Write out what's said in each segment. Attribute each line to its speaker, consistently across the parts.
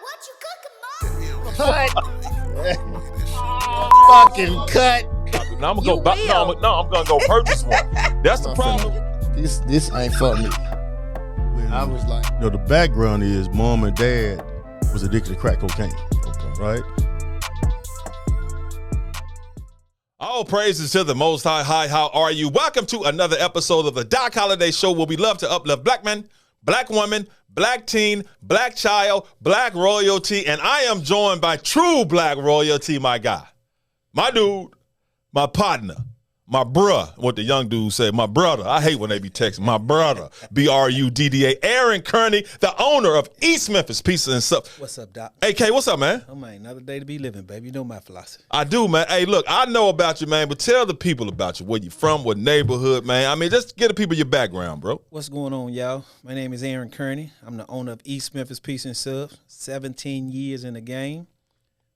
Speaker 1: What you cooking, Mom?
Speaker 2: Fucking cut.
Speaker 3: Now I'm gonna go. I'm gonna go purchase one. That's the problem.
Speaker 2: This ain't for me. I was like,
Speaker 4: the background is mom and dad was addicted to crack cocaine. Okay. Right?
Speaker 3: All praises to the Most High. Hi, how are you? Welcome to another episode of the Doc Holliday Show, where we love to uplift black men, black women, black teen, black child, black royalty, and I am joined by true black royalty, my guy, my dude, my partner, my bruh, what the young dude said, my brother. I hate when they be texting. My brother, B-R-U-D-D-A, Aaron Kearney, the owner of East Memphis Pizza and Stuff.
Speaker 5: What's up, Doc?
Speaker 3: AK, what's up, man?
Speaker 5: Oh, man, another day to be living, baby. You know my philosophy.
Speaker 3: I do, man. Hey, look, I know about you, man, but tell the people about you. Where you from, what neighborhood, man. I mean, just give the people your background, bro.
Speaker 5: What's going on, y'all? My name is Aaron Kearney. I'm the owner of East Memphis Pizza and Subs. 17 years in the game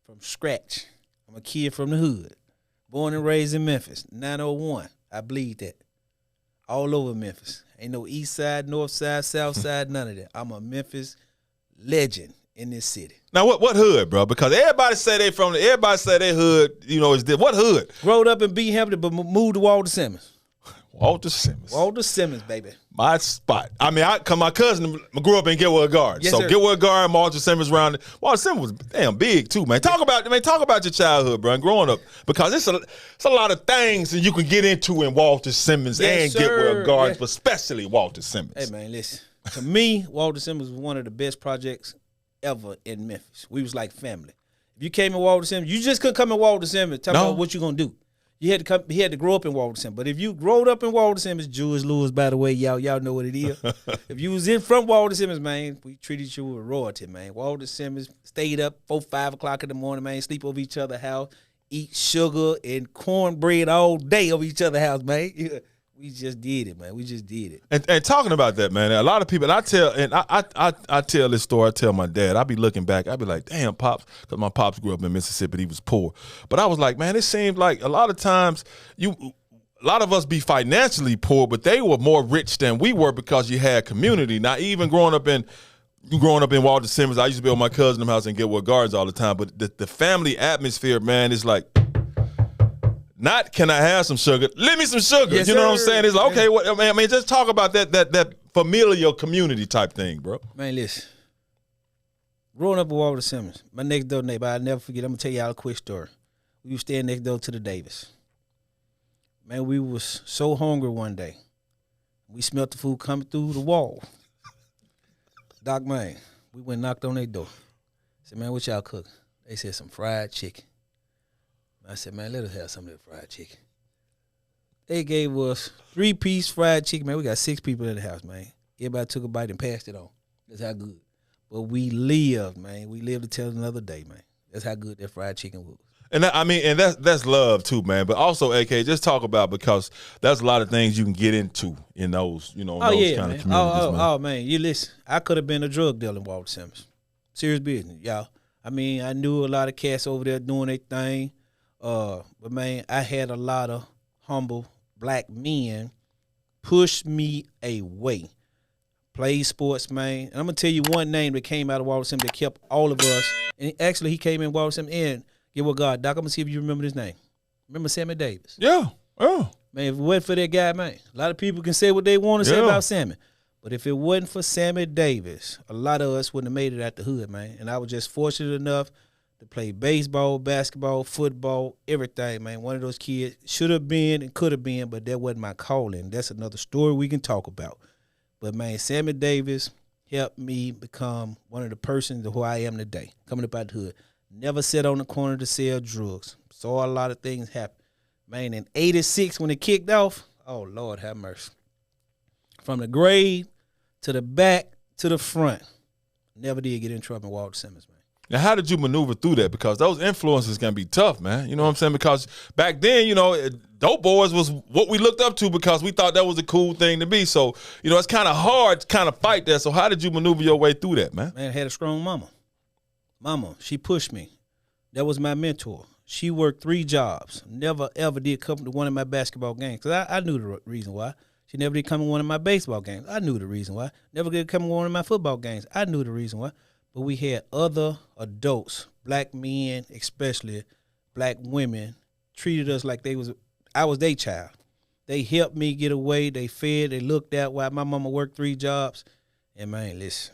Speaker 5: from scratch. I'm a kid from the hood. Born and raised in Memphis, 901. I bleed that. All over Memphis. Ain't no east side, north side, south side, none of that. I'm a Memphis legend in this city.
Speaker 3: Now, what hood, bro? Because everybody say they from, everybody say they hood, you know, is what hood?
Speaker 5: Growed up in B. Hampton, but moved to Walter Simmons.
Speaker 3: Walter Simmons.
Speaker 5: Walter Simmons, baby.
Speaker 3: My spot. I mean, my cousin grew up in Getwood Garden.
Speaker 5: Yes,
Speaker 3: so
Speaker 5: sir.
Speaker 3: Getwood Garden, Walter Simmons around. Walter Simmons was damn big too, man. Talk about your childhood, bro, and growing up, because it's a lot of things that you can get into in Walter Simmons
Speaker 5: Yes,
Speaker 3: and
Speaker 5: sir.
Speaker 3: Getwood Gardens,
Speaker 5: Yes.
Speaker 3: but especially Walter Simmons.
Speaker 5: Hey, man, listen. To me, Walter Simmons was one of the best projects ever in Memphis. We was like family. If you came in Walter Simmons, you just couldn't come in Walter Simmons and talk about what you going to do. You had to come. He had to grow up in Walter Simmons. But if you growed up in Walter Simmons, Jewish Lewis, by the way, y'all know what it is. If you was in from Walter Simmons, man, we treated you with royalty, man. Walter Simmons stayed up 4, 5 o'clock in the morning, man, sleep over each other's house, eat sugar and cornbread all day over each other's house, man. We just did it, man. We just did it.
Speaker 3: And talking about that, man, a lot of people, and I tell this story, I tell my dad, I be looking back, I be like, damn, Pops, because my Pops grew up in Mississippi, he was poor. But I was like, man, it seemed like a lot of times, a lot of us be financially poor, but they were more rich than we were because you had community. Now, even growing up in Walter Simmons, I used to be on my cousin's house and Getwood Gardens all the time, but the family atmosphere, man, is like, not can I have some sugar? Let me some sugar.
Speaker 5: Yes,
Speaker 3: you know
Speaker 5: sir.
Speaker 3: what I'm saying? It's like, okay, I mean, just talk about that familial community type thing, bro.
Speaker 5: Man, listen. Growing up with Walter Simmons, my next door neighbor, I'll never forget. I'm going to tell y'all a quick story. We were staying next door to the Davis. Man, we was so hungry one day. We smelled the food coming through the wall. Doc, man, we went and knocked on their door. Said, man, what y'all cooking? They said some fried chicken. I said, man, let us have some of that fried chicken. They gave us 3-piece fried chicken, man. We got 6 people in the house, man. Everybody took a bite and passed it on. That's how good. But we lived, man. We lived to tell another day, man. That's how good that fried chicken was.
Speaker 3: And that's love too, man. But also, AK, just talk about, because there's a lot of things you can get into in those, kind of communities, man.
Speaker 5: Oh, man. You listen, I could have been a drug dealer in Walter Simmons. Serious business, y'all. I mean, I knew a lot of cats over there doing their thing. But man, I had a lot of humble black men push me away. Played sports, man. And I'm gonna tell you one name that came out of Walter Simmons that kept all of us. And actually, he came in Walter Simmons and get what God. Doc, I'm gonna see if you remember this name. Remember Sammy Davis?
Speaker 3: Yeah. Oh.
Speaker 5: Man, if it wasn't for that guy, man, a lot of people can say what they want to say about Sammy. But if it wasn't for Sammy Davis, a lot of us wouldn't have made it out the hood, man. And I was just fortunate enough to play baseball, basketball, football, everything, man. One of those kids should have been and could have been, but that wasn't my calling. That's another story we can talk about. But, man, Sammy Davis helped me become one of the persons who I am today, coming up out the hood. Never sat on the corner to sell drugs. Saw a lot of things happen. Man, in 86 when it kicked off, oh, Lord have mercy. From the grave to the back to the front, never did get in trouble in Walter Simmons, man.
Speaker 3: Now, how did you maneuver through that? Because those influences can be tough, man. You know what I'm saying? Because back then, dope boys was what we looked up to because we thought that was a cool thing to be. So, it's kind of hard to kind of fight that. So how did you maneuver your way through that, man?
Speaker 5: Man, I had a strong mama. Mama, she pushed me. That was my mentor. She worked 3 jobs. Never, ever did come to one of my basketball games because I knew the reason why. She never did come to one of my baseball games. I knew the reason why. Never did come to one of my football games. I knew the reason why. but we had other adults, black men, especially black women, treated us like I was their child. They helped me get away. They fed. They looked out while my mama worked 3 jobs. And man, listen,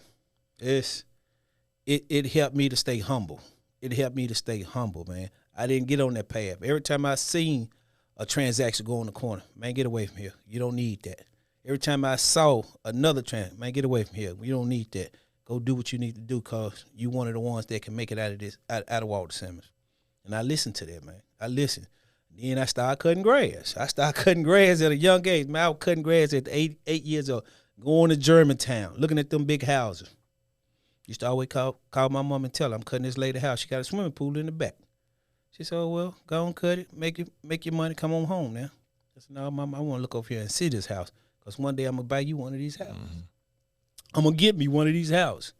Speaker 5: it helped me to stay humble. It helped me to stay humble, man. I didn't get on that path. Every time I seen a transaction go in the corner, man, get away from here. You don't need that. Every time I saw another man, get away from here. You don't need that. Go do what you need to do, cause you one of the ones that can make it out of Walter Simmons. And I listened to that, man. I listened. Then I started cutting grass. I started cutting grass at a young age. Man, I was cutting grass at 8 years old, going to Germantown, looking at them big houses. Used to always call my mom and tell her, I'm cutting this lady house. She got a swimming pool in the back. She said, oh, well, go on, cut it. Make your money. Come on home now. I said, no, Mama, I want to look over here and see this house, because one day I'm going to buy you one of these houses. Mm-hmm. I'm going to get me one of these houses.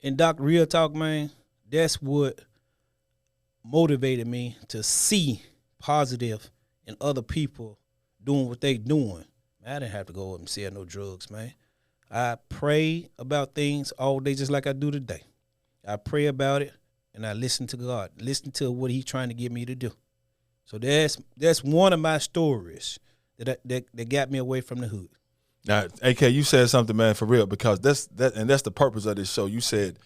Speaker 5: And Doc, real talk, man, that's what motivated me to see positive in other people doing what they doing. Man, I didn't have to go up and sell no drugs, man. I pray about things all day just like I do today. I pray about it, and I listen to God, listen to what he's trying to get me to do. So that's one of my stories that got me away from the hood.
Speaker 3: Now, AK, you said something, man, for real, because that's the purpose of this show. You said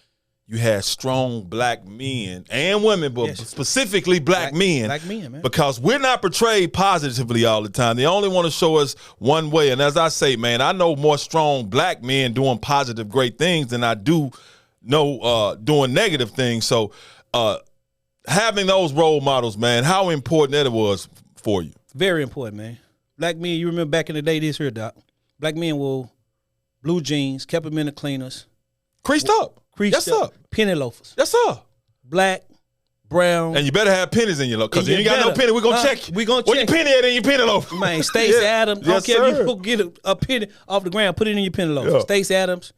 Speaker 3: you had strong black men and women, but specifically black men.
Speaker 5: Black men, man.
Speaker 3: Because we're not portrayed positively all the time. They only want to show us one way. And as I say, man, I know more strong black men doing positive, great things than I do know doing negative things. So having those role models, man, how important that was for you?
Speaker 5: Very important, man. Black men, you remember back in the day, this here, Doc. Black men wore blue jeans, kept them in the cleaners.
Speaker 3: Creased up.
Speaker 5: Yes, sir. Penny loafers.
Speaker 3: Yes, sir.
Speaker 5: Black, brown.
Speaker 3: And you better have pennies in your loaf, because if you ain't got no penny, we're going to check you.
Speaker 5: We're going to check.
Speaker 3: Where your penny at in your penny loaf?
Speaker 5: Man, Stacey Adams.
Speaker 3: Yes,
Speaker 5: I don't care if
Speaker 3: sir.
Speaker 5: you go get a penny off the ground, put it in your penny loaf.
Speaker 3: Yeah.
Speaker 5: Stacey Adams,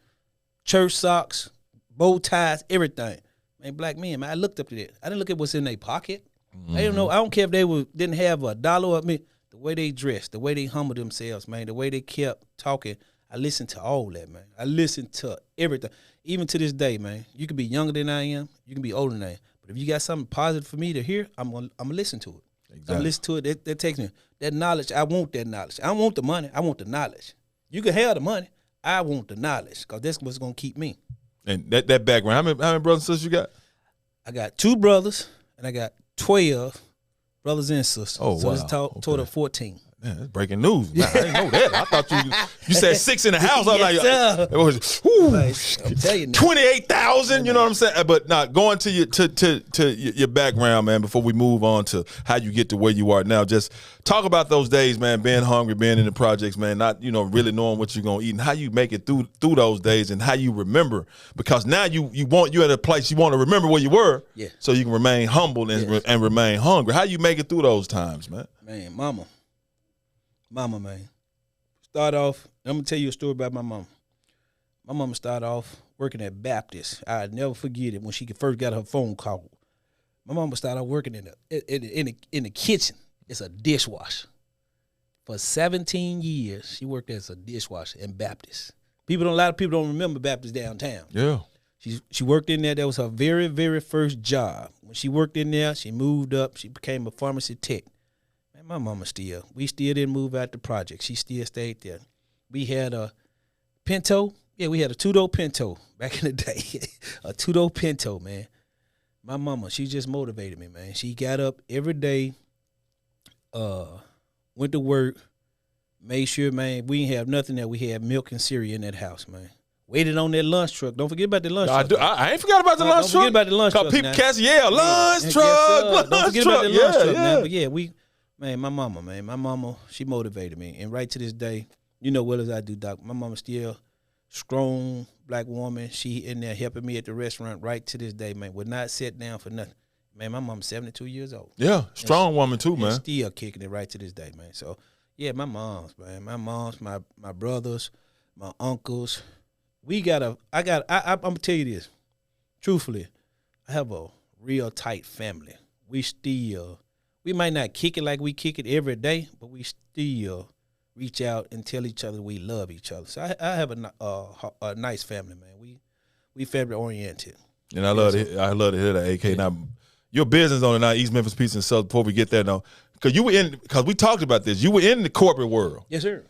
Speaker 5: church socks, bow ties, everything. Man, black men, man, I looked up to that. I didn't look at what's in their pocket. I didn't know. I don't care if they didn't have $1 of me. The way they dressed, the way they humbled themselves, man, the way they kept talking, I listened to all that, man. I listened to everything. Even to this day, man, you can be younger than I am, you can be older than I am. But if you got something positive for me to hear, I'm gonna listen to it. Exactly. I'm gonna listen to it. That takes me. That knowledge, I want that knowledge. I don't want the money, I want the knowledge. You can have the money, I want the knowledge, because that's what's gonna keep me. And
Speaker 3: that background, how many brothers and sisters you got?
Speaker 5: I got 2 brothers, and I got 12 brothers and sisters.
Speaker 3: Oh,
Speaker 5: so
Speaker 3: wow.
Speaker 5: it's a total of 14.
Speaker 3: Man, that's breaking news. Man, I didn't know that. I thought you said 6 in the house. I was
Speaker 5: Yes,
Speaker 3: like, it was
Speaker 5: I'm telling you now.
Speaker 3: 28,000. You know what I'm saying? But now going to your background, man. Before we move on to how you get to where you are now, just talk about those days, man. Being hungry, being in the projects, man. Not really knowing what you're gonna eat and how you make it through those days and how you remember. Because now you're at a place you want to remember where you were, so you can remain humble and remain hungry. How you make it through those times, man?
Speaker 5: Man, Mama, man. Start off, I'm going to tell you a story about my mama. My mama started off working at Baptist. I'd never forget it when she first got her phone call. My mama started off working in the kitchen. It's a dishwasher. For 17 years, she worked as a dishwasher in Baptist. A lot of people don't remember Baptist downtown.
Speaker 3: Yeah.
Speaker 5: She worked in there. That was her very, very first job. When she worked in there, she moved up. She became a pharmacy tech. My mama we still didn't move out the project. She still stayed there. We had a Pinto. Yeah, we had a 2-door Pinto back in the day. A 2-door Pinto, man. My mama, she just motivated me, man. She got up every day, went to work, made sure, man, we didn't have nothing that we had milk and cereal in that house, man. Waited on that lunch truck. Don't forget about the lunch truck.
Speaker 3: I ain't forgot about the lunch truck.
Speaker 5: Don't forget about the lunch truck.
Speaker 3: People catch, lunch truck.
Speaker 5: Don't forget about the lunch truck, man. But yeah, man, my mama, she motivated me. And right to this day, you know well as I do, Doc, my mama still strong black woman. She in there helping me at the restaurant right to this day, man. Would not sit down for nothing. Man, my mom's 72 years old.
Speaker 3: Yeah, strong woman too, man.
Speaker 5: Still kicking it right to this day, man. So, yeah, my moms, man. My moms, my brothers, my uncles. I'm going to tell you this. Truthfully, I have a real tight family. We might not kick it like we kick it every day, but we still reach out and tell each other we love each other. So I have a nice family, man. We family oriented.
Speaker 3: And I love to hear that, AK.
Speaker 5: Yeah.
Speaker 3: Now, your business owner now, East Memphis Pizza and South. Before we get there, now, because we talked about this. You were in the corporate world.
Speaker 5: Yes, sir.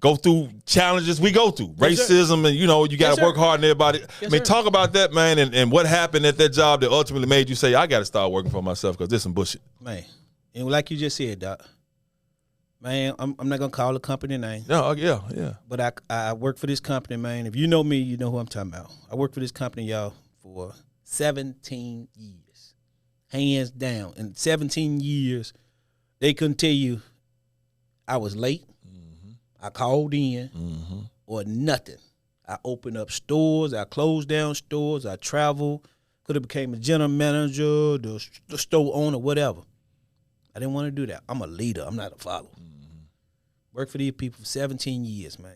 Speaker 3: Go through challenges we go through,
Speaker 5: Yes,
Speaker 3: racism, and you got to
Speaker 5: Yes,
Speaker 3: work
Speaker 5: sir.
Speaker 3: hard and everybody.
Speaker 5: Yes,
Speaker 3: I mean,
Speaker 5: sir.
Speaker 3: talk about that, man, and what happened at that job that ultimately made you say, I got to start working for myself because this some bullshit.
Speaker 5: Man, and like you just said, Doc, man, I'm not gonna call the company name,
Speaker 3: No, yeah.
Speaker 5: but I work for this company, man. If you know me, you know who I'm talking about. I worked for this company, y'all, for 17 years, hands down. In 17 years, they couldn't tell you I was late, I called in, or nothing. I opened up stores, I closed down stores, I traveled, could have became a general manager, the store owner, whatever. I didn't want to do that. I'm a leader. I'm not a follower. Worked for these people for 17 years, man.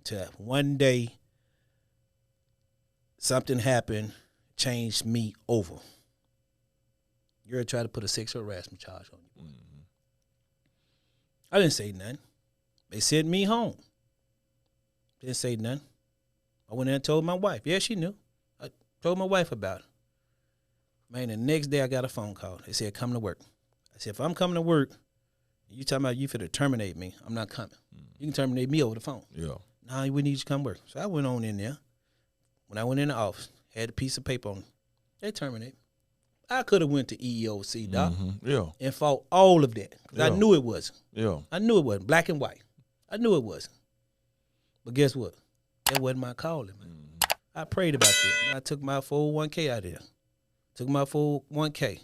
Speaker 5: Till one day, something happened, changed me over. You're trying to put a sexual harassment charge on you. I didn't say nothing. They sent me home. Didn't say nothing. I went in and told my wife. Yeah, she knew. I told my wife about it. Man, the next day I got a phone call. They said, come to work. I said, if I'm coming to work, you talking about you finna terminate me, I'm not coming. You can terminate me over the phone.
Speaker 3: Yeah.
Speaker 5: Nah, we need you to come work. So I went on in there. When I went in the office, had a piece of paper on it. They terminated me. I could have went to EEOC, Doc,
Speaker 3: Yeah.
Speaker 5: and fought all of that. 'Cause I
Speaker 3: Yeah.
Speaker 5: knew it wasn't.
Speaker 3: Yeah.
Speaker 5: I knew it wasn't. Black and white. I knew it wasn't. But guess what? That wasn't my calling, man. I prayed about that. I took my 401k out of there. Took my 401k.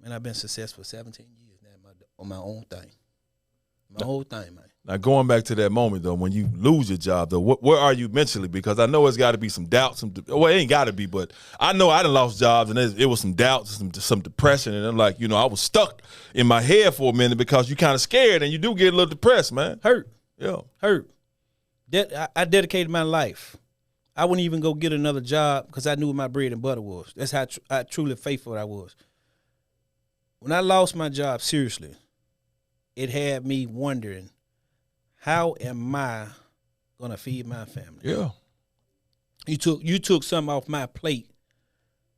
Speaker 5: Man, I've been successful for 17 years now on my own thing. My whole thing, man.
Speaker 3: Now, going back to that moment, though, when you lose your job, though, where are you mentally? Because I know it's got to be some doubts. Well, it ain't got to be, but I know I done lost jobs, and it was some doubts, some depression, and I'm like, I was stuck in my head for a minute because you kind of scared, and you do get a little depressed, man.
Speaker 5: Hurt.
Speaker 3: Yeah.
Speaker 5: Hurt. I dedicated my life. I wouldn't even go get another job because I knew what my bread and butter was. That's how truly faithful I was. When I lost my job, seriously, it had me wondering, how am I gonna feed my family?
Speaker 3: Yeah.
Speaker 5: You took something off my plate,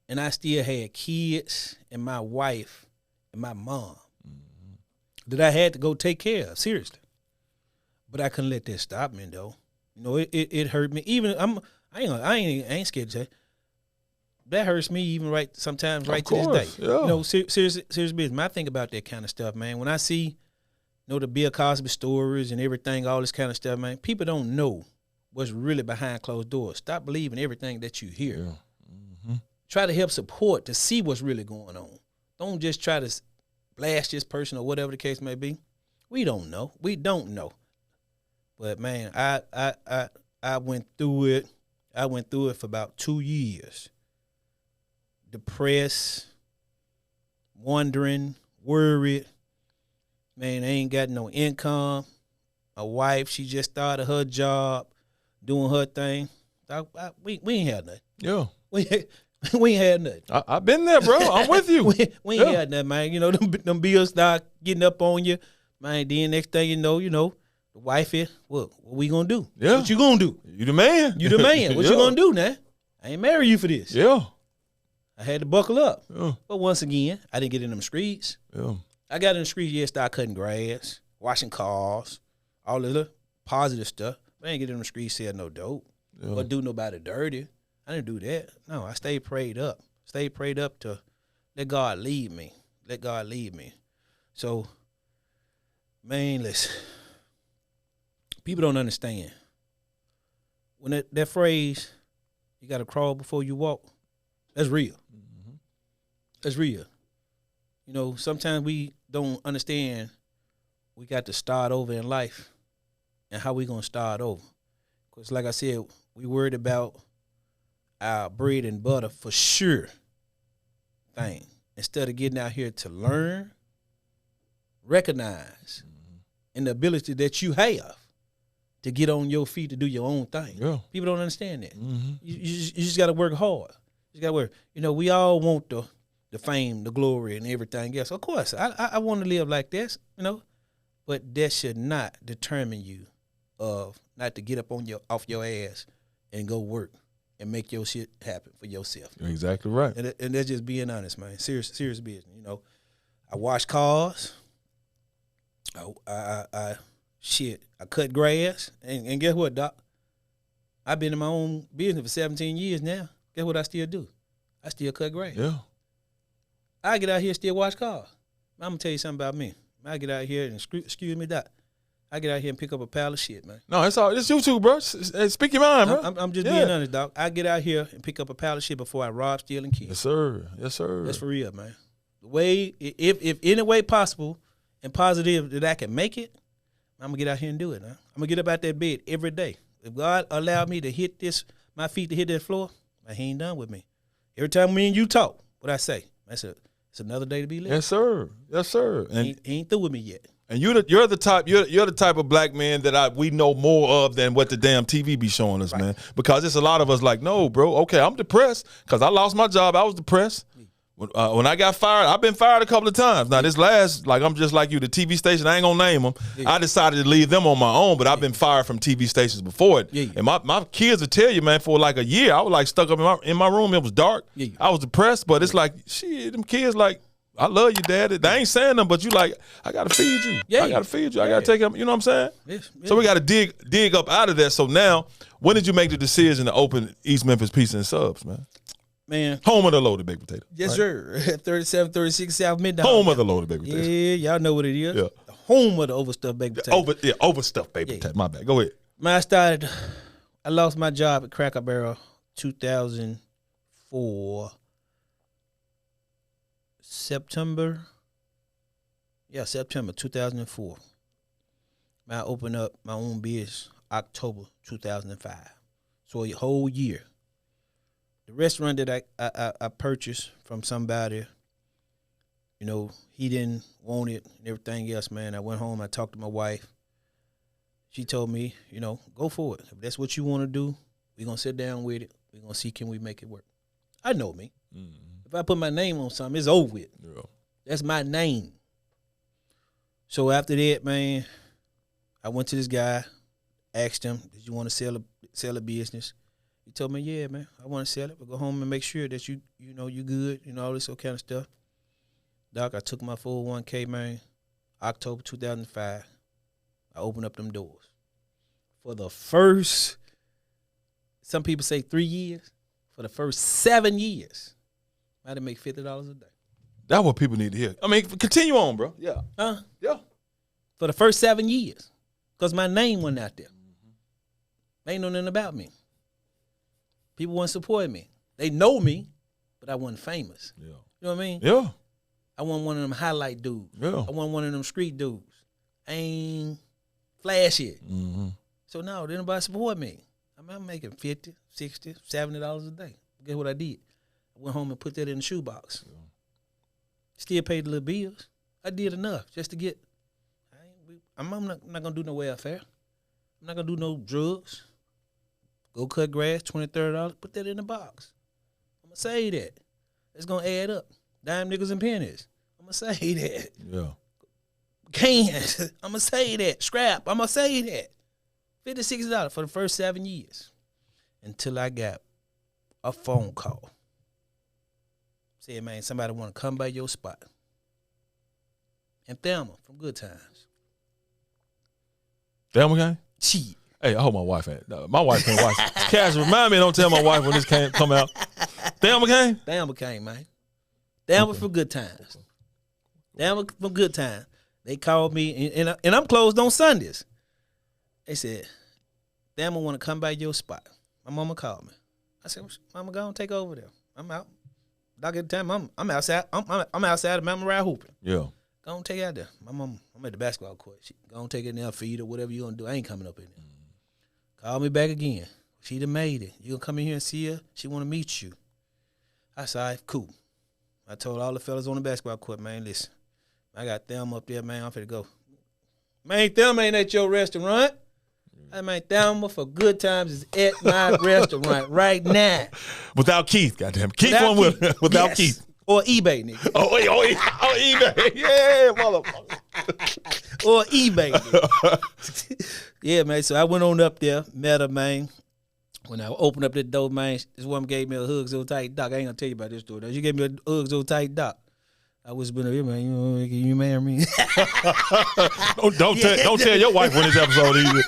Speaker 5: and I still had kids and my wife and my mom that I had to go take care of, seriously. But I couldn't let that stop me, though. It hurt me. Even I ain't scared to say that hurts me even sometimes to this day.
Speaker 3: Yeah.
Speaker 5: Serious business. When I think about that kind of stuff, man, when I see the Bill Cosby stories and everything, all this kind of stuff, man, people don't know what's really behind closed doors. Stop believing everything that you hear.
Speaker 3: Yeah.
Speaker 5: Try to help support to see what's really going on. Don't just try to blast this person or whatever the case may be. We don't know. We don't know. But man, I went through it. I went through it for about 2 years. Depressed, wondering, worried. Man, I ain't got no income. My wife, she just started her job, doing her thing. We ain't had nothing.
Speaker 3: Yeah.
Speaker 5: We ain't had nothing.
Speaker 3: I've been there, bro. I'm with you.
Speaker 5: we ain't had nothing, man. Them bills start getting up on you. Man, then next thing you know, the wife is, what we gonna do?
Speaker 3: Yeah.
Speaker 5: What you gonna do?
Speaker 3: You the man.
Speaker 5: You the man. What
Speaker 3: Yeah.
Speaker 5: you gonna do now? I ain't marry you for this.
Speaker 3: Yeah.
Speaker 5: I had to buckle up.
Speaker 3: Yeah.
Speaker 5: But once again, I didn't get in them streets.
Speaker 3: Yeah.
Speaker 5: I got in the streets, start cutting grass, washing cars, all the positive stuff. I didn't get in the streets, sell no dope, or do nobody dirty. I didn't do that. No, I stayed prayed up. Stayed prayed up to let God lead me. Let God lead me. So, man, listen. People don't understand. When that phrase, you got to crawl before you walk, that's real. That's real. Sometimes we don't understand we got to start over in life and how we going to start over. Because like I said, we worried about our bread and butter for sure thing. Instead of getting out here to learn, recognize, and the ability that you have to get on your feet to do your own thing.
Speaker 3: Yeah.
Speaker 5: People don't understand that.
Speaker 3: Mm-hmm.
Speaker 5: You just got to work hard. You got to work. We all want the fame, the glory, and everything else. Of course, I want to live like this, but that should not determine you of not to get up off your ass and go work and make your shit happen for yourself.
Speaker 3: You're exactly right.
Speaker 5: And that's just being honest, man. Serious business. You know, I wash cars. I cut grass. And guess what, Doc? I've been in my own business for 17 years now. Guess what I still do? I still cut grass.
Speaker 3: Yeah.
Speaker 5: I get out here and still wash cars. I'm going to tell you something about me. I get out here and, excuse me, Doc, I get out here and pick up a pile of shit, man.
Speaker 3: No, it's you too, bro. Speak your mind, bro.
Speaker 5: I'm just being honest, Doc. I get out here and pick up a pile of shit before I rob, steal, and kill.
Speaker 3: Yes, sir. Yes, sir.
Speaker 5: That's for real, man. The way, if any way possible and positive that I can make it, I'm going to get out here and do it, man. I'm going to get up out that bed every day. If God allowed me to hit my feet to hit that floor, he ain't done with me. Every time me and you talk, what I say, I said, it's another day to be lived.
Speaker 3: Yes, sir. Yes, sir. And
Speaker 5: he ain't through with me yet.
Speaker 3: And you're the type of black man that we know more of than what the damn TV be showing us, man. Because it's a lot of us like, no, bro. Okay, I'm depressed because I lost my job. I was depressed. When I got fired, I've been fired a couple of times. Now this last, like I'm just like you, the TV station, I ain't gonna name them. I decided to leave them on my own, but I've been fired from TV stations before it. And my kids will tell you, man, for like a year, I was like stuck up in my room. It was dark. I was depressed, but it's like, shit, them kids like, I love you, Dad. They ain't saying them, but you like, I gotta feed you. I gotta feed you. I gotta take them. You know what I'm saying? So we gotta dig up out of that. So now, when did you make the decision to open East Memphis Pizza and Subs, man?
Speaker 5: Man,
Speaker 3: home of the loaded baked potato.
Speaker 5: Yes, sir. 3736 South Midtown.
Speaker 3: Home of the loaded baked potato.
Speaker 5: Yeah, y'all know what it is.
Speaker 3: Yeah.
Speaker 5: The home of the overstuffed baked potato.
Speaker 3: Overstuffed baked potato. My bad. Go ahead.
Speaker 5: Man, I lost my job at Cracker Barrel 2004. September 2004. I opened up my own business October 2005. So a whole year. The restaurant that I purchased from somebody, you know, he didn't want it and everything else, man. I went home, I talked to my wife. She told me, you know, go for it. If that's what you want to do, we're going to sit down with it. We're going to see can we make it work. I know me. Mm-hmm. If I put my name on something, it's over with. Yeah. That's my name. So after that, man, I went to this guy, asked him, did you want to sell a business? He told me, yeah, man, I want to sell it, but go home and make sure that you know you good, you know, all this kind of stuff. Doc, I took my 401k, man, October 2005. I opened up them doors. For the first, some people say 3 years, for the first 7 years, I had to make $50 a day.
Speaker 3: That's what people need to hear. I mean, continue on, bro. Yeah. Yeah.
Speaker 5: For the first 7 years, because my name wasn't out there. They ain't know nothing about me. People wasn't supporting me. They know me, but I wasn't famous. Yeah. You know what I mean?
Speaker 3: Yeah.
Speaker 5: I wasn't one of them highlight dudes.
Speaker 3: Yeah.
Speaker 5: I wasn't one of them street dudes. I ain't flashy.
Speaker 3: Mm-hmm.
Speaker 5: So no, didn't nobody support me. I mean, I'm making $50, $60, $70 a day. Guess what I did? I went home and put that in the shoebox. Yeah. Still paid the little bills. I did enough just to get. I'm not gonna do no welfare. I'm not gonna do no drugs. Go cut grass, $20, $30. Put that in the box. I'm gonna say that. It's gonna add up. Dime, nickels, and pennies. I'm gonna say that.
Speaker 3: Yeah.
Speaker 5: Cans. I'm gonna say that. Scrap. I'm gonna say that. $50, $60 for the first 7 years, until I got a phone call. Said, man, somebody want to come by your spot. And Thelma from Good Times.
Speaker 3: Thelma came?
Speaker 5: She.
Speaker 3: Hey, I hope my wife ain't. No, my wife can't watch. Cash, remind me, don't tell my wife when this come out. Thelma came?
Speaker 5: Thelma came, man. Thelma from Good Times. Thelma from Good Times. They called me, and I'm closed on Sundays. They said, Thelma want to come by your spot. My mama called me. I said, Mama, go and take over there. I'm out. Doc at the time, I'm outside. I'm outside of Mama Ride hooping.
Speaker 3: Yeah.
Speaker 5: Go and take it out there. My mama, I'm at the basketball court. She go and take it in there, feed her, whatever you gonna do. I ain't coming up in there. Call me back again. She done made it. You gonna come in here and see her? She wanna meet you. I said, all right, cool. I told all the fellas on the basketball court, man, listen, I got Thelma up there, man. I'm finna go. Man, Thelma ain't at your restaurant. I mean, Thelma for Good Times is at my restaurant right now.
Speaker 3: Without Keith, goddamn. Keith went with without Keith.
Speaker 5: Or eBay, nigga.
Speaker 3: Oh, eBay. Yeah, motherfucker.
Speaker 5: Or eBay, nigga. Yeah, man. So I went on up there, met her, man. When I opened up that door, man, this woman gave me a hug so tight, Doc. I ain't gonna tell you about this story. She gave me a hug so tight, Doc. I was been here, man. You marry me?
Speaker 3: don't tell your wife when this episode either.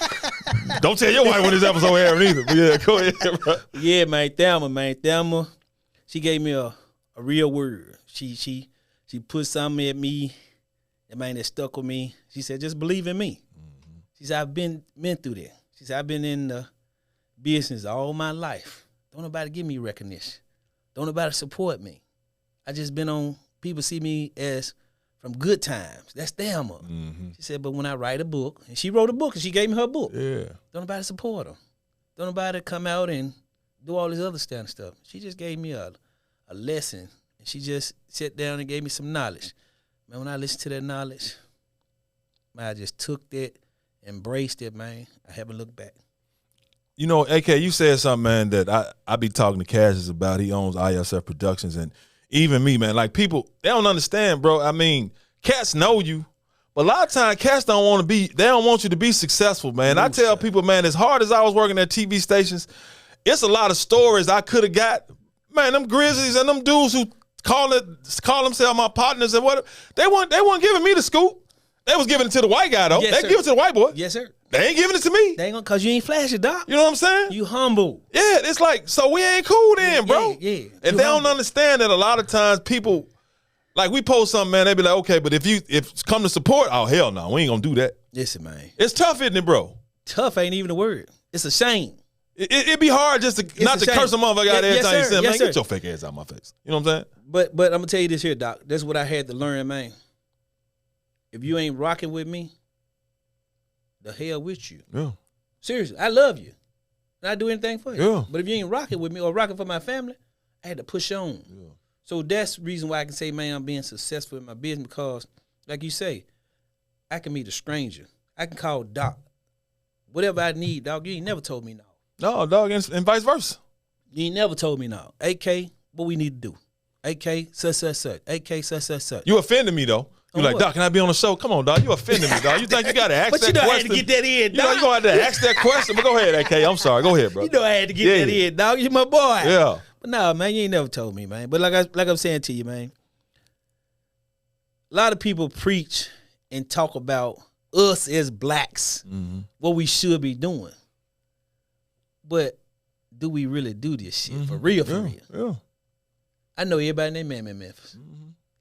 Speaker 3: Don't tell your wife when this episode airing either. But yeah, go ahead, bro.
Speaker 5: Yeah, man, Thelma, she gave me a real word. She put something at me, that stuck with me. She said, just believe in me. Mm-hmm. She said, I've been through that. She said, I've been in the business all my life. Don't nobody give me recognition. Don't nobody support me. I just been on, people see me as from good times. That's Thelma. Mm-hmm. She said, but when I write a book, and she wrote a book, and she gave me her book.
Speaker 3: Yeah.
Speaker 5: Don't nobody support her. Don't nobody come out and do all this other stuff. She just gave me a lesson, and she just sat down and gave me some knowledge. Man, when I listened to that knowledge, man, I just took that, embraced it, man. I haven't looked back.
Speaker 3: You know, AK, you said something, man, that I be talking to Cassius about. He owns ISF Productions, and even me, man. Like, people, they don't understand, bro. I mean, cats know you, but a lot of times cats don't want to be, they don't want you to be successful, man. I tell people, man, as hard as I was working at TV stations, it's a lot of stories I could have got. Man, them Grizzlies and them dudes who call themselves my partners and whatever, they weren't giving me the scoop. They was giving it to the white guy, though.
Speaker 5: Yes,
Speaker 3: they give it to the white boy.
Speaker 5: Yes, sir.
Speaker 3: They ain't giving it to me.
Speaker 5: They ain't gonna, cause you ain't flashy, Doc.
Speaker 3: You know what I'm saying?
Speaker 5: You humble.
Speaker 3: Yeah, it's like, so we ain't cool then, bro.
Speaker 5: Yeah.
Speaker 3: And they don't understand that a lot of times people, like, we post something, man, they be like, okay, but if it's come to support, oh, hell no, we ain't gonna do that.
Speaker 5: Listen, man.
Speaker 3: It's tough, isn't it, bro?
Speaker 5: Tough ain't even a word. It's a shame.
Speaker 3: It'd be hard just to not to curse a motherfucker out every time you say, man, get your fake ass out my face. You know what I'm saying?
Speaker 5: But I'm gonna tell you this here, Doc. That's what I had to learn, man. If you ain't rocking with me, the hell with you.
Speaker 3: Yeah.
Speaker 5: Seriously, I love you. And I do anything for you.
Speaker 3: Yeah.
Speaker 5: But if you ain't rocking with me or rocking for my family, I had to push on. Yeah. So that's the reason why I can say, man, I'm being successful in my business because, like you say, I can meet a stranger. I can call Doc. Whatever I need, dog, you ain't never told me no.
Speaker 3: No, dog, and vice versa.
Speaker 5: You ain't never told me no. AK, what we need to do? AK, such. AK, such.
Speaker 3: You offended me, though. You like, Doc, can I be on the show? Come on, dog. You offended me, dog. You think you got to ask that question?
Speaker 5: But you know I had to get that in, dog.
Speaker 3: You going to have to ask that question. But go ahead, AK. I'm sorry. Go ahead, bro.
Speaker 5: You know I had to get that in, dog. You my boy.
Speaker 3: Yeah.
Speaker 5: But no, man, you ain't never told me, man. But like I'm saying to you, man, a lot of people preach and talk about us as blacks, what we should be doing. But do we really do this shit for real,
Speaker 3: Yeah.
Speaker 5: I know everybody named Man in Memphis.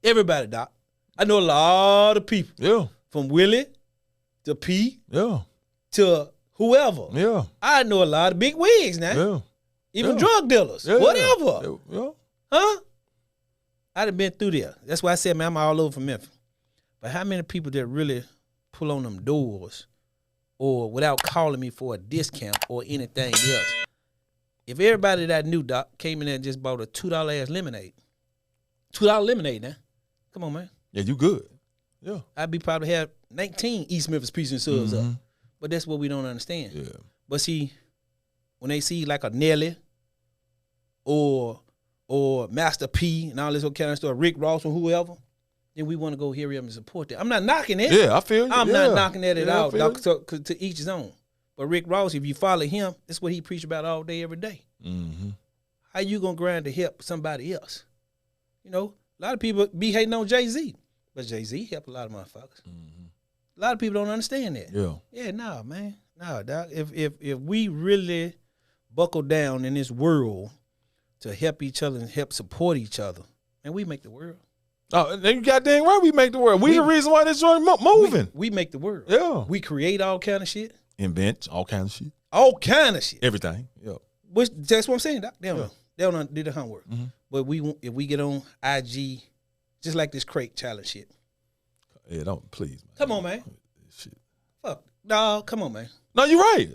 Speaker 5: Everybody, Doc. I know a lot of people.
Speaker 3: Yeah.
Speaker 5: From Willie to P.
Speaker 3: Yeah.
Speaker 5: To whoever.
Speaker 3: Yeah.
Speaker 5: I know a lot of big wigs now.
Speaker 3: Yeah.
Speaker 5: Even drug dealers.
Speaker 3: Yeah.
Speaker 5: Whatever.
Speaker 3: Yeah.
Speaker 5: Huh? I done been through there. That's why I said, man, I'm all over from Memphis. But how many people that really pull on them doors or without calling me for a discount or anything else? If everybody that I knew, Doc, came in there and just bought a $2 ass lemonade. $2 lemonade now. Come on, man.
Speaker 3: Yeah, you good. Yeah.
Speaker 5: I'd be probably have 19 East Memphis Pizza and Subs up. But that's what we don't understand.
Speaker 3: Yeah.
Speaker 5: But see, when they see like a Nelly or Master P and all this kind of stuff, Rick Ross or whoever, then we want to go hear him and support that. I'm not knocking it.
Speaker 3: Yeah, I feel you.
Speaker 5: I'm not knocking that at
Speaker 3: I
Speaker 5: all.
Speaker 3: feel
Speaker 5: Doc, to each his own. But Rick Ross, if you follow him, that's what he preach about all day, every day. How you gonna grind to help somebody else? You know, a lot of people be hating on Jay-Z, but Jay-Z helped a lot of motherfuckers. A lot of people don't understand that.
Speaker 3: Yeah.
Speaker 5: Yeah, no, man. No, Doc. If we really buckle down in this world to help each other and help support each other, man, we make the world.
Speaker 3: Oh, then you goddamn right we make the world. We the reason why this joint moving.
Speaker 5: We make the world.
Speaker 3: Yeah.
Speaker 5: We create all kind of shit.
Speaker 3: Invent all kinds of shit.
Speaker 5: All kind of shit.
Speaker 3: Everything. Yeah.
Speaker 5: Which, that's what I'm saying, Doc. They don't do the homework. But if we get on IG, just like this crate challenge shit.
Speaker 3: Yeah, don't, please, man.
Speaker 5: Come on, man.
Speaker 3: Shit.
Speaker 5: Fuck. No, come on, man.
Speaker 3: No, you're right.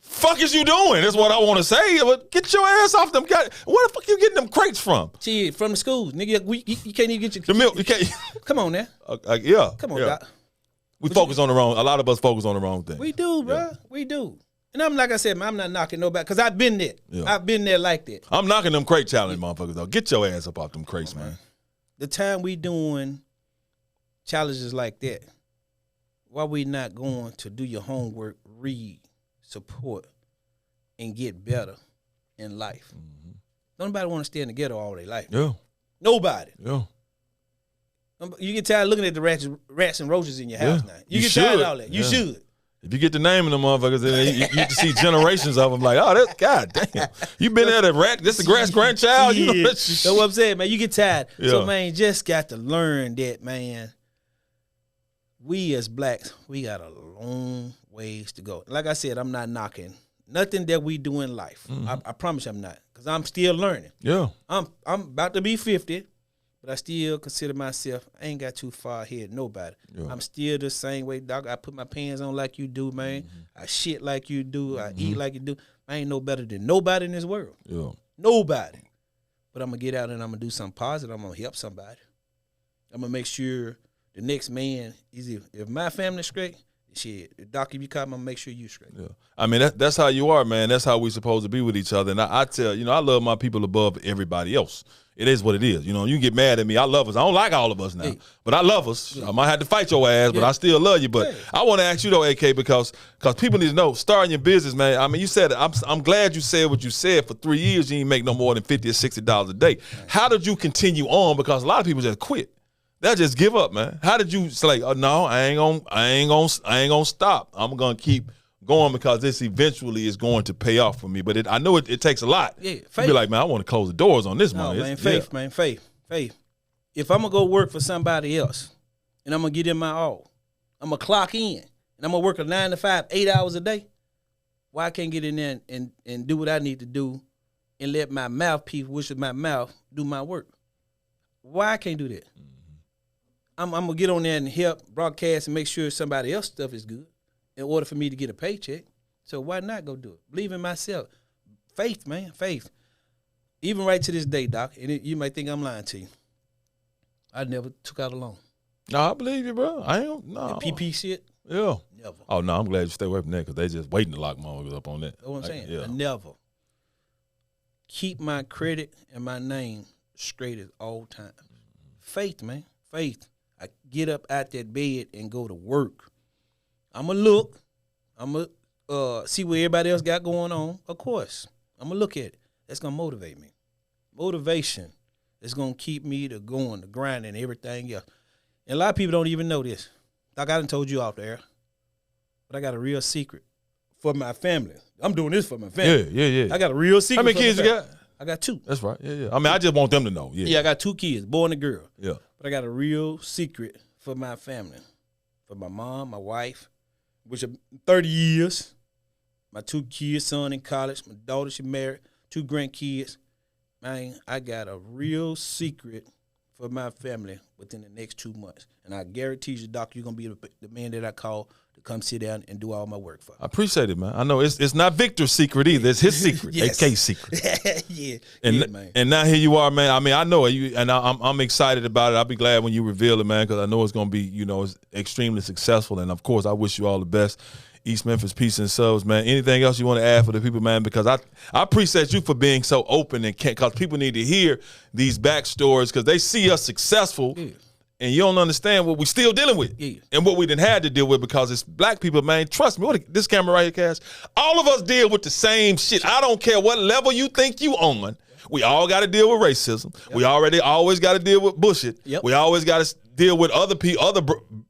Speaker 3: Fuck is you doing? That's what I want to say. But get your ass off them. Where the fuck you getting them crates from?
Speaker 5: Shit, from the schools. Nigga, you can't even get your...
Speaker 3: The milk. You can't.
Speaker 5: Come on now.
Speaker 3: Yeah.
Speaker 5: Come on,
Speaker 3: yeah.
Speaker 5: Doc.
Speaker 3: We focus on the wrong. A lot of us focus on the wrong thing.
Speaker 5: We do, bro. Yeah. We do. And I'm like I said, man, I'm not knocking nobody because I've been there. Yeah. I've been there like that.
Speaker 3: I'm knocking them crate challenge motherfuckers though. Get your ass up off them crates, man.
Speaker 5: The time we doing challenges like that, why we not going to do your homework, read, support, and get better in life. Nobody want to stay in the ghetto all their life.
Speaker 3: Yeah.
Speaker 5: Nobody.
Speaker 3: Yeah.
Speaker 5: You get tired of looking at the rats and roaches in your house now. You get
Speaker 3: should.
Speaker 5: tired of all that. You should.
Speaker 3: If you get the name of them motherfuckers, then you get to see generations of them. Like, oh, that's God damn. You been there, the rat. This the grass grandchild. You know
Speaker 5: that's what I'm saying, man. You get tired.
Speaker 3: Yeah.
Speaker 5: So, man, just got to learn that, man. We as blacks, we got a long ways to go. Like I said, I'm not knocking nothing that we do in life. I promise I'm not, because I'm still learning.
Speaker 3: Yeah.
Speaker 5: I'm about to be 50. But I still consider myself, I ain't got too far ahead of nobody.
Speaker 3: Yeah.
Speaker 5: I'm still the same way, Doc. I put my pants on like you do, man. I shit like you do. I eat like you do. I ain't no better than nobody in this world.
Speaker 3: Yeah.
Speaker 5: Nobody. But I'm going to get out and I'm going to do something positive. I'm going to help somebody. I'm going to make sure the next man, if my family's straight, shit, Doc, if you come, I'm going to make sure you straight.
Speaker 3: Yeah. I mean, that's how you are, man. That's how we supposed to be with each other. And I tell, I love my people above everybody else. It is what it is. You can get mad at me. I love us. I don't like all of us now, but I love us. I might have to fight your ass, but I still love you. But I want to ask you though, AK, because people need to know, starting your business, man. I mean, you said, I'm glad you said what you said. For 3 years, you didn't make no more than $50 or $60 a day. How did you continue on? Because a lot of people just quit. They'll just give up, man. How did you say, oh, no, I ain't gonna stop. I'm gonna keep going because this eventually is going to pay off for me. But I know it takes a lot.
Speaker 5: Yeah,
Speaker 3: faith. You be like, man, I want to close the doors on this money.
Speaker 5: Man, faith, man, faith. If I'm going to go work for somebody else and I'm going to give them my all, I'm going to clock in and I'm going to work a 9 to 5, 8 hours a day, why I can't get in there and do what I need to do and let my mouthpiece, which is my mouth, do my work? Why I can't do that? I'm going to get on there and help broadcast and make sure somebody else's stuff is good in order for me to get a paycheck. So why not go do it? Believe in myself. Faith, man, faith. Even right to this day, Doc, and you might think I'm lying to you, I never took out a loan.
Speaker 3: No, I believe you, bro. I ain't, no.
Speaker 5: The PP shit?
Speaker 3: Yeah.
Speaker 5: Never.
Speaker 3: Oh, no, I'm glad you stay away from that because they just waiting to lock motherfuckers up on that.
Speaker 5: That's what I'm saying.
Speaker 3: Yeah.
Speaker 5: I never. Keep my credit and my name straight at all times. Faith, man, faith. I get up out that bed and go to work. I'm going to look. I'm going to see what everybody else got going on. Of course. I'm going to look at it. That's going to motivate me. Motivation is going to keep me to going, to grinding, and everything else. And a lot of people don't even know this. Like I done told you out there, but I got a real secret for my family. I'm doing this for my family.
Speaker 3: Yeah.
Speaker 5: I got a real secret.
Speaker 3: How many kids you got?
Speaker 5: I got 2.
Speaker 3: That's right. Yeah. I mean, I just want them to know.
Speaker 5: Yeah, I got 2 kids, boy and a girl.
Speaker 3: Yeah.
Speaker 5: But I got a real secret for my family, for my mom, my wife, which are 30 years, my 2 kids, son in college, my daughter, she married, 2 grandkids. Man, I got a real secret for my family within the next 2 months. And I guarantee you, Doc, you're going to be the man that I call to come sit down and do all my work for.
Speaker 3: I appreciate it, man. I know it's not Victor's secret either. It's his secret,
Speaker 5: Yes.
Speaker 3: AK's secret.
Speaker 5: Yeah, man.
Speaker 3: And now here you are, man. I mean, I know you, and I'm excited about it. I'll be glad when you reveal it, man, because I know it's going to be, it's extremely successful. And, of course, I wish you all the best. East Memphis Peace and Subs, man. Anything else you want to add for the people, man? Because I appreciate you for being so open and because people need to hear these backstories because they see us successful. Yeah. And you don't understand what we still dealing with and what we done had to deal with because it's black people, man. Trust me, this camera right here, Cash, all of us deal with the same shit. I don't care what level you think you on. We all got to deal with racism. Yep. We always got to deal with bullshit. Yep. We always got to deal with other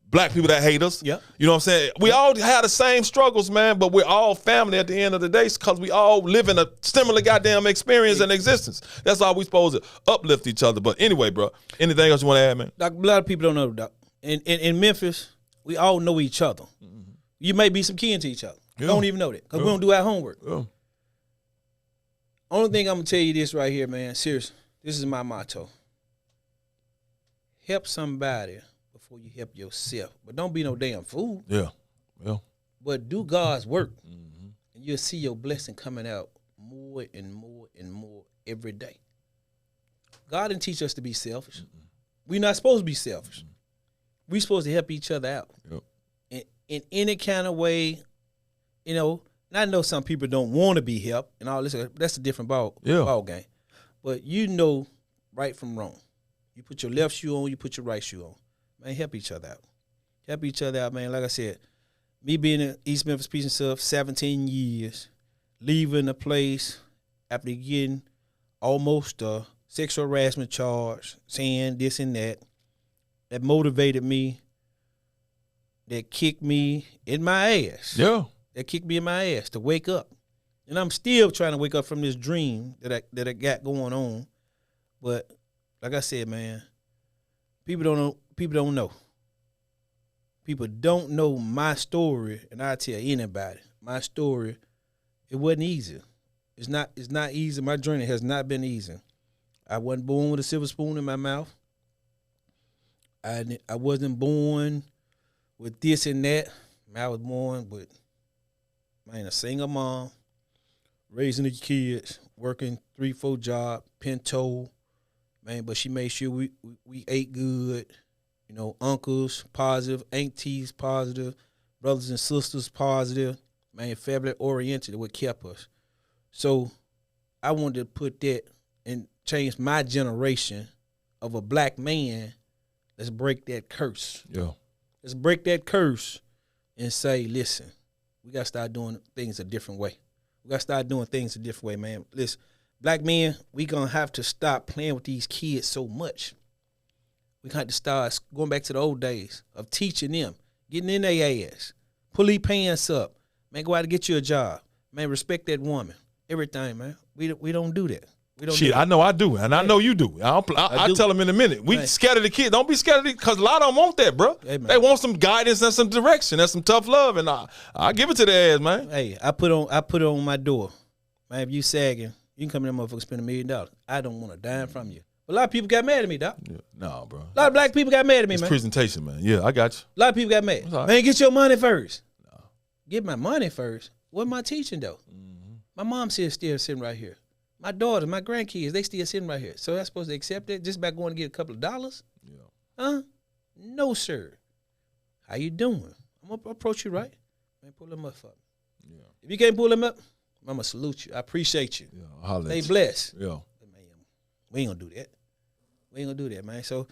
Speaker 3: black people that hate us. Yep. You know what I'm saying? We all have the same struggles, man, but we're all family at the end of the day because we all live in a similar goddamn experience and existence. That's all we supposed to uplift each other. But anyway, bro, anything else you want to add, man?
Speaker 5: Doc, a lot of people don't know, Doc. In Memphis, we all know each other. Mm-hmm. You may be some kin to each other. Yeah. Don't even know that because we don't do our homework. Yeah. Only thing I'm going to tell you this right here, man, seriously, this is my motto. Help somebody before you help yourself. But don't be no damn fool.
Speaker 3: Yeah.
Speaker 5: But do God's work. Mm-hmm. And you'll see your blessing coming out more and more and more every day. God didn't teach us to be selfish. Mm-hmm. We're not supposed to be selfish. Mm-hmm. We're supposed to help each other out. Yep. In any kind of way, and I know some people don't want to be helped and all this. That's a different ball game. But you know right from wrong. You put your left shoe on, you put your right shoe on. Man, help each other out. Help each other out, man. Like I said, me being in East Memphis Peace and Stuff 17 years, leaving a place after getting almost a sexual harassment charge, saying this and that motivated me, that kicked me in my ass.
Speaker 3: Yeah.
Speaker 5: That kicked me in my ass to wake up. And I'm still trying to wake up from this dream that I got going on. But like I said, man, people don't know. People don't know my story, and I tell anybody, my story, it wasn't easy. It's not easy. My journey has not been easy. I wasn't born with a silver spoon in my mouth. I wasn't born with this and that. I was born with, man, a single mom, raising the kids, working 3-4 jobs, pinto, man. But she made sure we ate good. You know, uncles positive, aunties positive, brothers and sisters positive. Man, family oriented, what kept us. So I wanted to put that and change my generation of a black man. Let's break that curse.
Speaker 3: Yeah.
Speaker 5: Let's break that curse and say, listen, we got to start doing things a different way. We got to start doing things a different way, man. Listen, black men, we going to have to stop playing with these kids so much. We got to start going back to the old days of teaching them, getting in their ass, pull their pants up, man, go out and get you a job. Man, respect that woman. Everything, man. We don't do that. We don't.
Speaker 3: Shit, I know I do, and I know you do. I tell them in a minute. We scared of the kids. Don't be scared of it, because a lot of them want that, bro. Hey, they want some guidance and some direction and some tough love, and I give it to their ass, man.
Speaker 5: Hey, I put it on my door. Man, if you sagging, you can come in there, motherfucker, spend $1 million. I don't want a dime from you. A lot of people got mad at me, Doc.
Speaker 3: Yeah. No, bro.
Speaker 5: A lot of black people got mad at me,
Speaker 3: it's
Speaker 5: man.
Speaker 3: Presentation, man. Yeah, I got you.
Speaker 5: A lot of people got mad.
Speaker 3: Right.
Speaker 5: Man, get your money first. No. Get my money first. What am I teaching, though? Mm-hmm. My mom still sitting right here. My daughters, my grandkids, they still sitting right here. So I'm supposed to accept it just by going to get a couple of dollars? Yeah. Huh? No, sir. How you doing? I'm going to approach you right. Man, pull them up for me. Yeah. If you can't pull them up, I'm going to salute you. I appreciate you. Yeah, stay blessed.
Speaker 3: Yeah.
Speaker 5: But man, we ain't going to do that. We ain't going to do that, man. So,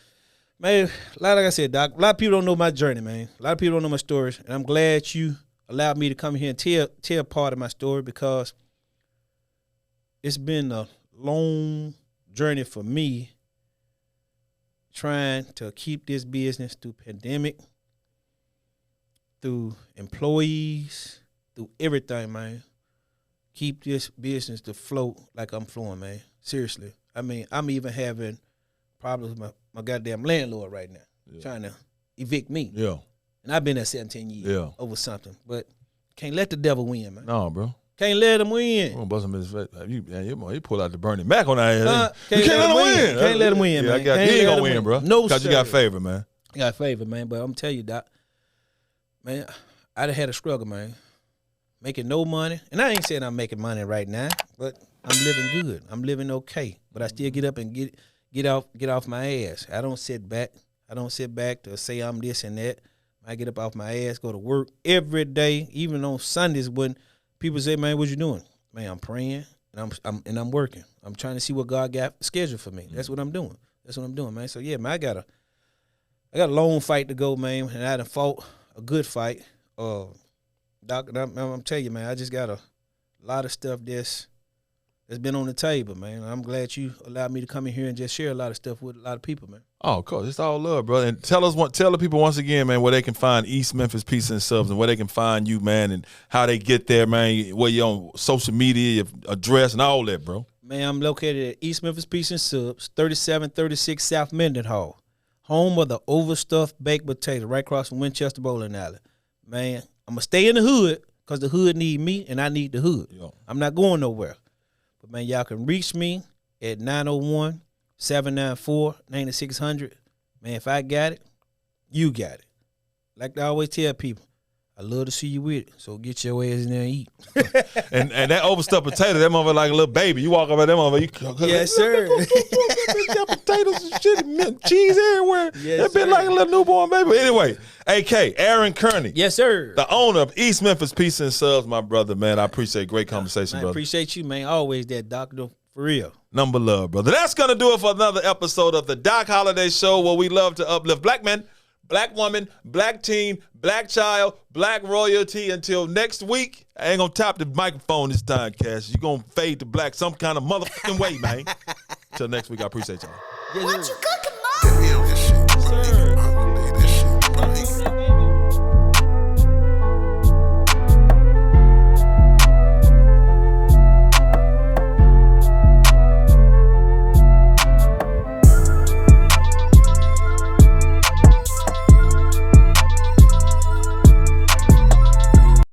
Speaker 5: man, like I said, Doc, a lot of people don't know my journey, man. A lot of people don't know my stories. And I'm glad you allowed me to come here and tell part of my story, because it's been a long journey for me trying to keep this business through pandemic, through employees, through everything, man. Keep this business to float like I'm flowing, man. Seriously. I mean, I'm even having problems with my goddamn landlord right now, trying to evict me. Yeah. And I've been there 17 years over something. But can't let the devil win, man.
Speaker 3: No, bro.
Speaker 5: Can't let him win.
Speaker 3: I'm gonna bust him in his face. You pull out the Bernie Mac on that ass.
Speaker 5: You can't let him win. Can't let him win, man.
Speaker 3: He ain't gonna win, bro.
Speaker 5: No,
Speaker 3: because you got favor, man.
Speaker 5: You got favor, man. But I'm gonna tell you, Doc, man, I done had a struggle, man. Making no money. And I ain't saying I'm making money right now, but I'm living good. I'm living okay. But I still get up and get off my ass. I don't sit back. I don't sit back to say I'm this and that. I get up off my ass, go to work every day, even on Sundays when people say, man, what you doing? Man, I'm praying and I'm working. I'm trying to see what God got scheduled for me. That's what I'm doing. That's what I'm doing, man. So yeah, man, I got a long fight to go, man, and I done fought a good fight. Doc, I'm telling you, man, I just got a lot of stuff that's been on the table, man. I'm glad you allowed me to come in here and just share a lot of stuff with a lot of people, man.
Speaker 3: Oh, of course. It's all love, brother. And tell the people once again, man, where they can find East Memphis Pizza and Subs, and where they can find you, man, and how they get there, man, where you're on social media, your address, and all that, bro.
Speaker 5: Man, I'm located at East Memphis Pizza and Subs, 3736 South Mendenhall, home of the overstuffed baked potato, right across from Winchester Bowling Alley. Man, I'm going to stay in the hood because the hood need me and I need the hood. Yo. I'm not going nowhere. But, man, y'all can reach me at 901-794-9600. Man, if I got it, you got it. Like I always tell people, I love to see you with it, so get your ass in there and eat.
Speaker 3: and that overstuffed potato, that motherfucker like a little baby. You walk up at that motherfucker,
Speaker 5: yes, sir.
Speaker 3: Got potatoes and shit, and cheese everywhere. Yes, that been like a little newborn baby. Anyway, AK, Aaron Kearney.
Speaker 5: Yes, sir.
Speaker 3: The owner of East Memphis Pizza and Subs, my brother, man. I appreciate great conversation, brother.
Speaker 5: I appreciate you, man. Always that, Doc, for real.
Speaker 3: Number love, brother. That's going to do it for another episode of the Doc Holliday Show, where we love to uplift black men, black woman, black teen, black child, black royalty. Until next week, I ain't gonna tap the microphone this time, Cash. You gonna fade to black some kind of motherfucking way, man. Until next week, I appreciate y'all.
Speaker 1: What you cooking?